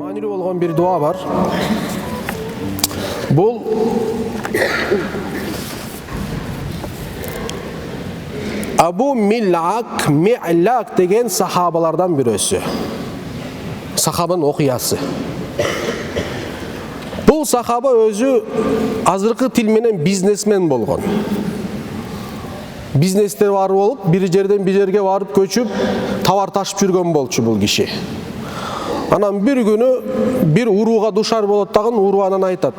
маанилүү болгон бир дуа бар. Бул Абу Ми'лак деген сахабалардан бирөөсү. Сахабанын окуясы. Бул сахаба өзү азыркы тил менен бизнесмен болгон. Бизнестер бар болуп, бир жерден бир жерге барып көчүп, товар ташып жүргөн болчу бул киши. Анан бир күнү бир урууга душар болот дагы, уруу анан айтат: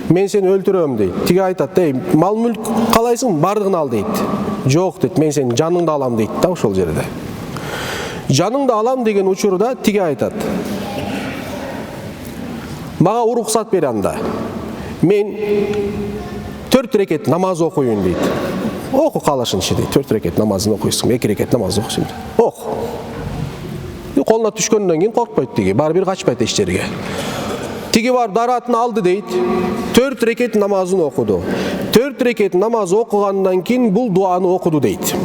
"Мен сени өлтүрөм" дейт. Тиги айтат: "Эй, мал мүлк калайсың? Бардыгын ал" дейт. "Жок" дейт, "Мен сенин жаныңды алам" дейт да ошол жерде. Жаныңды алам деген учурда тиги айтат: "Мага уруксат бер анда. Мен 4 рекет намаз окуйын" дейт. "Оку калышынчы" дейт. 4 рекет намазын окуйсуң, 2 рекет намаз окуйсуң. Оку. Колуна түшкөндөн кийин коркпойт тиги, баары бир качпайт эч жерге. Тиги бар даратын алды дейт. 4 рекет намазын окуду. 4 рекет намаз окугандан кийин бул дуаны окуду дейт.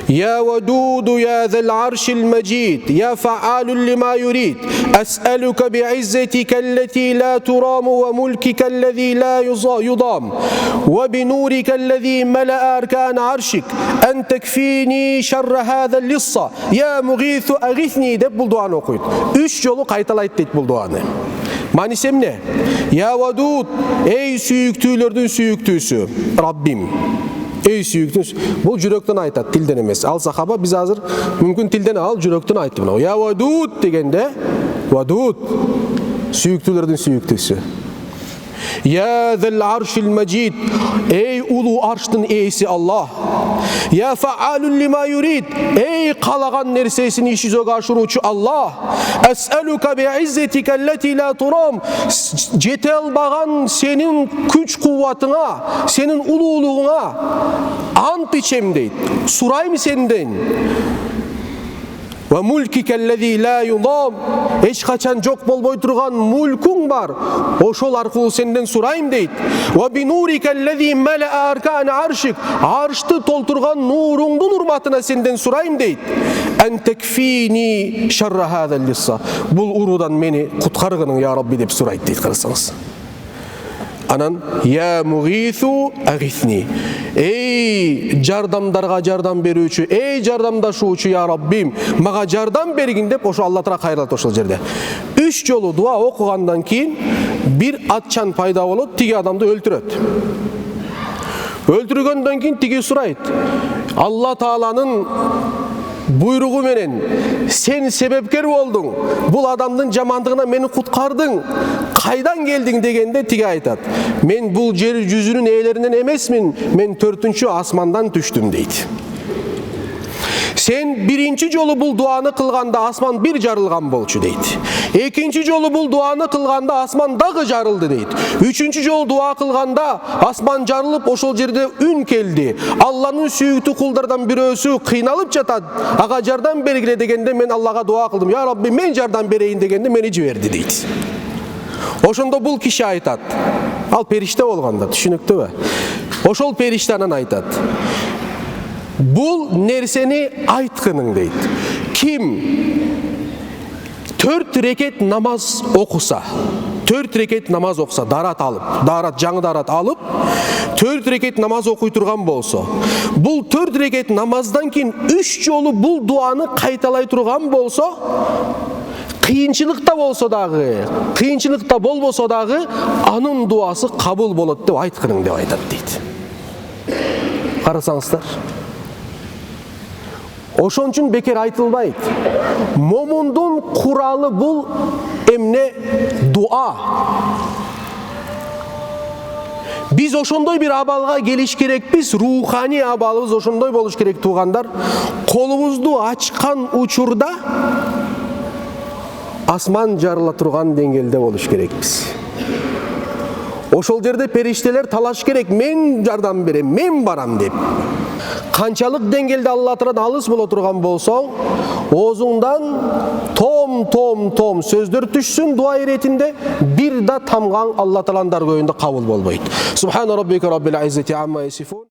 يا ودود يا ذا العرش المجيد يا فعال لما يريد أسألك بعزتك التي لا ترام وملكك الذي لا يضام وبنورك الذي ملأ أركان عرشك أن تكفيني شر هذا اللص يا مغيث أغثني деп бул дуаны окуйт. 3 жолу кайталайт дейт бул дуаны. Манисем эмне? Я вадуд, эй сүйүктүүлөрдүн сүйүктүүсү, Раббим. Эй сүйүктүүсү. Бул жүрөктөн айтат, тилден эмес. Ал сахаба биз азыр мүмкүн тилден ал жүрөктөн айтты мына. Я вадуд дегенде, вадуд сүйүктүүлөрдүн сүйүктүүсү. Я зал аршил маджид, эй улуу арштын ээси Аллах. Я фаалун лима юрид, эй калаган нерсесин иш жүзөгө ашыруучу Аллах. Ас'алука би'иззатика аллати ла турам, жете албаган сенин күч кубатыңа, сенин улуулугуңа ант ичем дейт. Сурайм сенден. Ва мулкика аллази ла юдам, эч качан жок болбой турган мулкуң бар. Ошол аркылуу сенден сурайм дейт. Ва бинурика аллази малаа аркан аршик, аршты толтурган нуруңдун урматына сенден сурайм дейт. Ан такфини шарра хаза лисса, бул уруудан мени куткаргының я Рабби деп сурайт дейт. Карасаңыз. Анан я мугису агисни, эй жардамдарга жардам берүүчү, эй жардамдашуучу я Раббим, мага жардам бергин деп ошо Алла Таала кайрылат ошол жерде. 3 жолу дуа окугандан кийин бир атчан пайда болот, тиги адамды өлтүрөт. Өлтүргөндөн кийин тиги сурайт: Алла Тааланын буйругу менен сен себепкер болдуң, бул адамдын жамандыгына мени куткардың, кайдан келдиң дегенде тиги айтат: мен бул жер жүзүнүн ээлеринен эмесмин, мен 4-чү асмандан түштүм дейт. Сен биринчи жолу бул дуаны кылганда асман бир жарылган болчу дейт. Экинчи жолу бул дуаны кылганда асман дагы жарылды дейт. Үчүнчү жолу дуа кылганда асман жарылып ошол жерде үн келди. Алланын сүйүктүү кулдардан бирөөсү кыйналып жатат. Ага жардам бергиле дегенде мен Аллага дуа кылдым. Я Рабби, мен жардам берейин дегенде мени жиберди дейт. Ошондо бул киши айтат. Ал периште болгондо, түшүнүктүүбү? Ошол периште анан айтат: бул нерсени айткының дейт. Ким 4 рекет намаз окуса, 4 рекет намаз окуса, жаңы дарат алып, 4 рекет намаз окуй турган болсо, бул 4 рекет намаздан кийин 3 жолу бул дуаны кайталай турган болсо, кыйынчылыкта болсо дагы, кыйынчылыкта болбосо дагы анын дуасы кабыл болот деп айткының деп айтат дейт. Карасаңыздар, ошон үчүн бекер айтылбайт. Момундун куралы бул эмне? Дуа. Биз ошондой бир абалга келиш керекпиз, руханий абалыбыз ошондой болуш керек туугандар. Колубузду ачкан учурда асман жарыла турган деңгээлде болуш керекпиз. Ошол жерде периштелер талаш керек, мен жардам берем, мен барам деп. Канчалык деңгээлде Алла Тааладан алыс боло турган болсоң, оозуңдан том сөздөр түшсүн дуа иретинде, бир да тамган Алла Тааланын даргөйүндө кабыл болбойт. Субхана раббика раббил иззати амма ясифун.